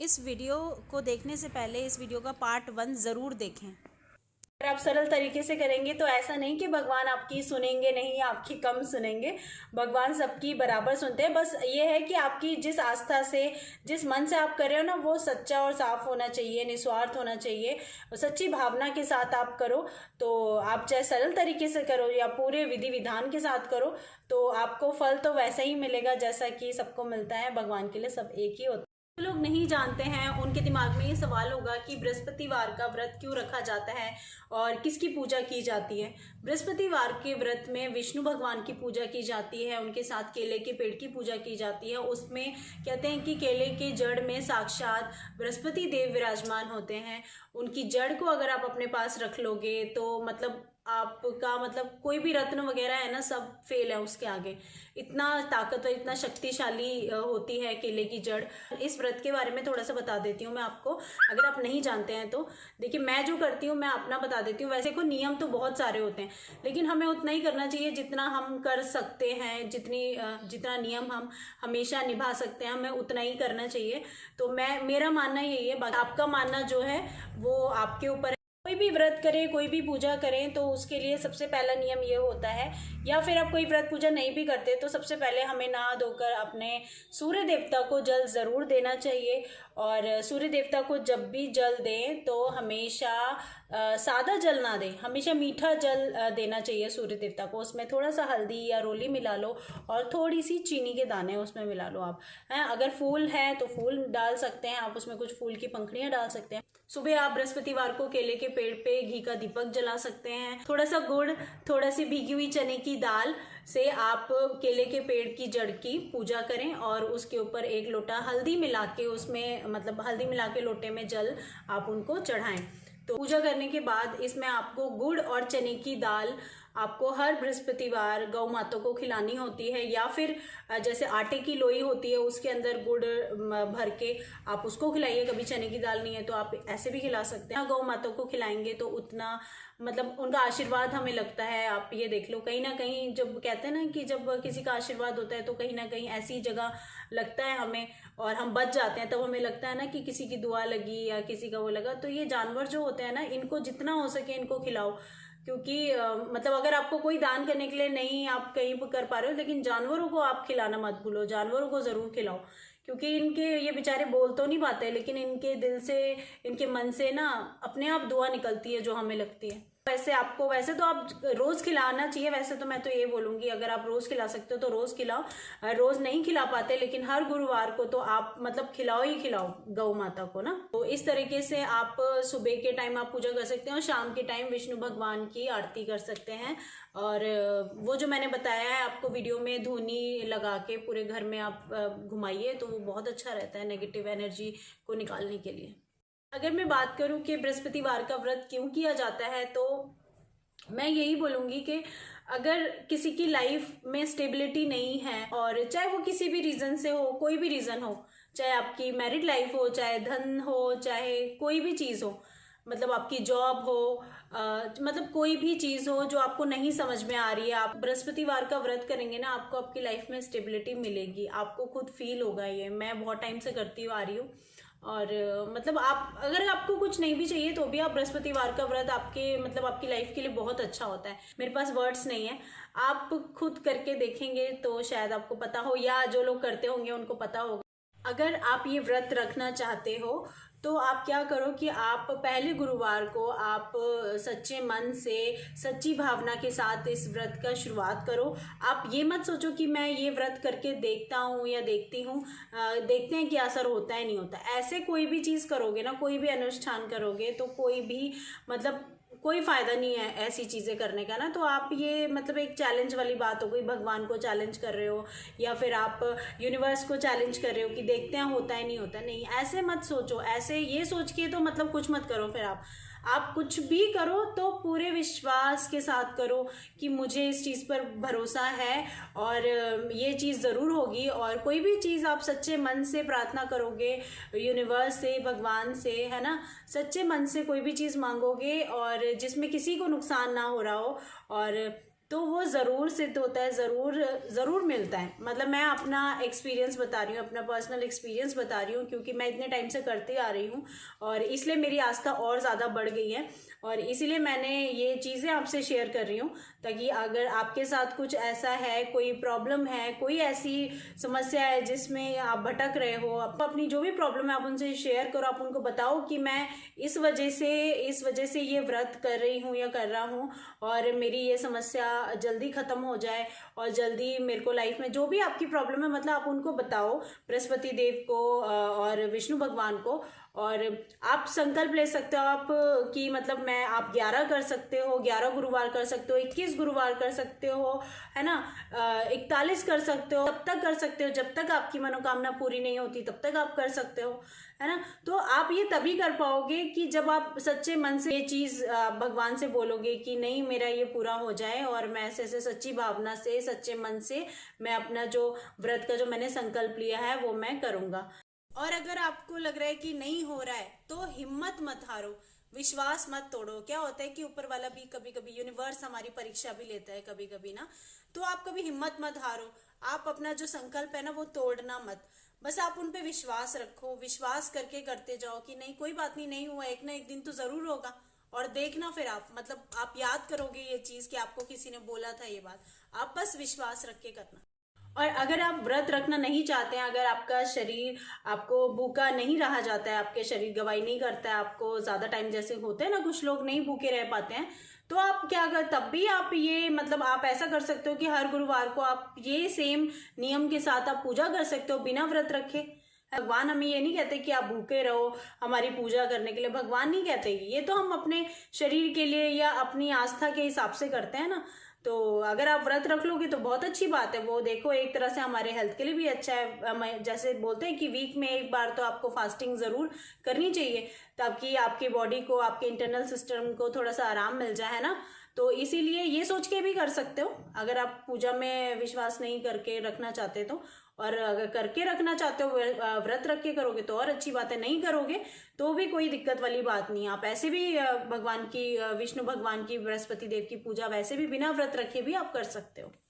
इस वीडियो को देखने से पहले इस वीडियो का पार्ट 1 ज़रूर देखें। अगर आप सरल तरीके से करेंगे तो ऐसा नहीं कि भगवान आपकी सुनेंगे नहीं, आपकी कम सुनेंगे। भगवान सबकी बराबर सुनते हैं। बस ये है कि आपकी जिस आस्था से, जिस मन से आप कर रहे हो ना, वो सच्चा और साफ होना चाहिए, निस्वार्थ होना चाहिए, सच्ची भावना के साथ आप करो। तो आप चाहे सरल तरीके से करो या पूरे विधि विधान के साथ करो, तो आपको फल तो वैसा ही मिलेगा जैसा कि सबको मिलता है। भगवान के लिए सब एक ही होता है। जो लोग नहीं जानते हैं उनके दिमाग में ये सवाल होगा कि बृहस्पतिवार का व्रत क्यों रखा जाता है और किसकी पूजा की जाती है। बृहस्पतिवार के व्रत में विष्णु भगवान की पूजा की जाती है, उनके साथ केले के पेड़ की पूजा की जाती है। उसमें कहते हैं कि केले के जड़ में साक्षात बृहस्पति देव विराजमान होते हैं। उनकी जड़ को अगर आप अपने पास रख लोगे तो मतलब आपका मतलब कोई भी रत्न वगैरह है ना, सब फेल है उसके आगे। इतना ताकतवर, इतना शक्तिशाली होती है केले की जड़। इस व्रत के बारे में थोड़ा सा बता देती हूँ मैं आपको, अगर आप नहीं जानते हैं तो। देखिए, मैं जो करती हूँ मैं अपना बता देती हूँ। वैसे को नियम तो बहुत सारे होते हैं, लेकिन हमें उतना ही करना चाहिए जितना हम कर सकते हैं। जितना नियम हम हमेशा निभा सकते हैं, हमें उतना ही करना चाहिए। तो मेरा मानना यही है, बाकी आपका मानना जो है वो आपके ऊपर है। कोई भी व्रत करें, कोई भी पूजा करें, तो उसके लिए सबसे पहला नियम ये होता है, या फिर आप कोई व्रत पूजा नहीं भी करते तो सबसे पहले हमें नहा धोकर अपने सूर्य देवता को जल ज़रूर देना चाहिए। और सूर्य देवता को जब भी जल दें तो हमेशा सादा जल ना दें, हमेशा मीठा जल देना चाहिए सूर्य देवता को। उसमें थोड़ा सा हल्दी या रोली मिला लो और थोड़ी सी चीनी के दाने उसमें मिला लो आप, हैं। अगर फूल है तो फूल डाल सकते हैं आप, उसमें कुछ फूल की पंखुड़ियाँ डाल सकते हैं। सुबह आप बृहस्पतिवार को केले के पेड़ पे घी का दीपक जला सकते हैं। थोड़ा सा गुड़, थोड़ा सी भीगी हुई चने की दाल से आप केले के पेड़ की जड़ की पूजा करें और उसके ऊपर एक लोटा हल्दी मिला के, उसमें मतलब हल्दी मिला के लोटे में जल आप उनको चढ़ाएं। तो पूजा करने के बाद इसमें आपको गुड़ और चने की दाल आपको हर बृहस्पतिवार गौ माता को खिलानी होती है, या फिर जैसे आटे की लोई होती है उसके अंदर गुड़ भर के आप उसको खिलाइए। कभी चने की दाल नहीं है तो आप ऐसे भी खिला सकते हैं। गौ माता को खिलाएंगे तो उतना मतलब उनका आशीर्वाद हमें लगता है। आप ये देख लो, कहीं ना कहीं जब कहते हैं ना कि जब किसी का आशीर्वाद होता है तो कहीं ना कहीं ऐसी जगह लगता है हमें और हम बच जाते हैं, तब हमें लगता है ना कि किसी की दुआ लगी या किसी का वो लगा। तो ये जानवर जो होते हैं ना, इनको जितना हो सके इनको खिलाओ, क्योंकि मतलब अगर आपको कोई दान करने के लिए नहीं आप कहीं पर कर पा रहे हो, लेकिन जानवरों को आप खिलाना मत भूलो, जानवरों को ज़रूर खिलाओ। क्योंकि इनके ये बेचारे बोल तो नहीं पाते, लेकिन इनके दिल से, इनके मन से ना अपने आप दुआ निकलती है जो हमें लगती है। वैसे तो आप रोज खिलाना चाहिए। वैसे तो मैं तो ये बोलूंगी, अगर आप रोज खिला सकते हो तो रोज खिलाओ। रोज नहीं खिला पाते लेकिन हर गुरुवार को तो आप मतलब खिलाओ ही खिलाओ गौ माता को ना। तो इस तरीके से आप सुबह के टाइम आप पूजा कर सकते हैं और शाम के टाइम विष्णु भगवान की आरती कर सकते हैं। और वो जो मैंने बताया है आपको वीडियो में, धूनी लगा के पूरे घर में आप घुमाइए तो वो बहुत अच्छा रहता है नेगेटिव एनर्जी को निकालने के लिए। अगर मैं बात करूं कि बृहस्पतिवार का व्रत क्यों किया जाता है, तो मैं यही बोलूंगी कि अगर किसी की लाइफ में स्टेबिलिटी नहीं है, और चाहे वो किसी भी रीज़न से हो, कोई भी रीज़न हो, चाहे आपकी मैरिड लाइफ हो, चाहे धन हो, चाहे कोई भी चीज़ हो, मतलब आपकी जॉब हो, मतलब कोई भी चीज़ हो जो आपको नहीं समझ में आ रही है, आप बृहस्पतिवार का व्रत करेंगे ना, आपको आपकी लाइफ में स्टेबिलिटी मिलेगी। आपको खुद फील होगा। ये मैं बहुत टाइम से करती आ रही हूँ। और मतलब आप अगर आपको कुछ नहीं भी चाहिए तो भी आप बृहस्पतिवार का व्रत आपके मतलब आपकी लाइफ के लिए बहुत अच्छा होता है। मेरे पास वर्ड्स नहीं है, आप खुद करके देखेंगे तो शायद आपको पता हो, या जो लोग करते होंगे उनको पता होगा। अगर आप ये व्रत रखना चाहते हो तो आप क्या करो कि आप पहले गुरुवार को आप सच्चे मन से, सच्ची भावना के साथ इस व्रत का शुरुआत करो। आप ये मत सोचो कि मैं ये व्रत करके देखता हूँ या देखती हूँ, देखते हैं कि असर होता है नहीं होता। ऐसे कोई भी चीज़ करोगे ना, कोई भी अनुष्ठान करोगे तो कोई भी मतलब कोई फ़ायदा नहीं है ऐसी चीज़ें करने का ना। तो आप ये मतलब एक चैलेंज वाली बात हो गई, भगवान को चैलेंज कर रहे हो या फिर आप यूनिवर्स को चैलेंज कर रहे हो कि देखते हैं होता है नहीं होता। नहीं, ऐसे मत सोचो। ऐसे ये सोच के तो मतलब कुछ मत करो। फिर आप कुछ भी करो तो पूरे विश्वास के साथ करो कि मुझे इस चीज़ पर भरोसा है और ये चीज़ ज़रूर होगी। और कोई भी चीज़ आप सच्चे मन से प्रार्थना करोगे यूनिवर्स से, भगवान से, है ना, सच्चे मन से कोई भी चीज़ मांगोगे और जिसमें किसी को नुकसान ना हो रहा हो, और तो वो ज़रूर सिद्ध होता है, ज़रूर मिलता है। मतलब मैं अपना एक्सपीरियंस बता रही हूँ, अपना पर्सनल एक्सपीरियंस बता रही हूँ, क्योंकि मैं इतने टाइम से करती आ रही हूँ और इसलिए मेरी आस्था और ज़्यादा बढ़ गई है और इसीलिए मैंने ये चीज़ें आपसे शेयर कर रही हूँ, ताकि अगर आपके साथ कुछ ऐसा है, कोई प्रॉब्लम है, कोई ऐसी समस्या है जिसमें आप भटक रहे हो, आप अपनी जो भी प्रॉब्लम है आप उनसे शेयर करो, आप उनको बताओ कि मैं इस वजह से ये व्रत कर रही हूँ या कर रहा हूँ और मेरी ये समस्या जल्दी ख़त्म हो जाए और जल्दी मेरे को लाइफ में जो भी आपकी प्रॉब्लम है, मतलब आप उनको बताओ बृहस्पति देव को और विष्णु भगवान को। और आप संकल्प ले सकते हो आप कि मतलब आप 11 कर सकते हो, 11 गुरुवार कर सकते हो, 21 गुरुवार कर सकते हो, है ना, 41 कर सकते हो, तब तक कर सकते हो जब तक आपकी मनोकामना पूरी नहीं होती, तब तक आप कर सकते हो, है ना। तो आप ये तभी कर पाओगे कि जब आप सच्चे मन से ये चीज़ भगवान से बोलोगे कि नहीं मेरा ये पूरा हो जाए और मैं ऐसे सच्ची भावना से, सच्चे मन से मैं अपना जो व्रत का जो मैंने संकल्प लिया है वो मैं करूँगा। और अगर आपको लग रहा है कि नहीं हो रहा है तो हिम्मत मत हारो, विश्वास मत तोड़ो। क्या होता है कि ऊपर वाला भी कभी कभी, यूनिवर्स हमारी परीक्षा भी लेता है कभी कभी ना, तो आप कभी हिम्मत मत हारो। आप अपना जो संकल्प है ना वो तोड़ना मत, बस आप उन पे विश्वास रखो, विश्वास करके करते जाओ कि नहीं कोई बात नहीं, नहीं हुआ एक ना एक दिन तो जरूर होगा। और देखना फिर आप, मतलब आप याद करोगे ये चीज कि आपको किसी ने बोला था ये बात, आप बस विश्वास रख के करना। और अगर आप व्रत रखना नहीं चाहते हैं, अगर आपका शरीर आपको भूखा नहीं रहा जाता है, आपके शरीर गवाही नहीं करता है, आपको ज़्यादा टाइम जैसे होते हैं ना कुछ लोग नहीं भूखे रह पाते हैं, तो आप क्या कर, तब भी आप ये मतलब आप ऐसा कर सकते हो कि हर गुरुवार को आप ये सेम नियम के साथ आप पूजा कर सकते हो बिना व्रत रखे। भगवान हमें ये नहीं कहते कि आप भूखे रहो हमारी पूजा करने के लिए, भगवान नहीं कहते, ये तो हम अपने शरीर के लिए या अपनी आस्था के हिसाब से करते हैं ना। तो अगर आप व्रत रख लोगे तो बहुत अच्छी बात है, वो देखो एक तरह से हमारे हेल्थ के लिए भी अच्छा है। जैसे बोलते हैं कि वीक में एक बार तो आपको फास्टिंग ज़रूर करनी चाहिए ताकि आपकी बॉडी को, आपके इंटरनल सिस्टम को थोड़ा सा आराम मिल जाए, है ना। तो इसीलिए ये सोच के भी कर सकते हो अगर आप पूजा में विश्वास नहीं करके रखना चाहते तो। और अगर करके रखना चाहते हो, व्रत रख के करोगे तो और अच्छी बात है, नहीं करोगे तो भी कोई दिक्कत वाली बात नहीं है। आप ऐसे भी भगवान की, विष्णु भगवान की, बृहस्पति देव की पूजा वैसे भी बिना व्रत रखे भी आप कर सकते हो।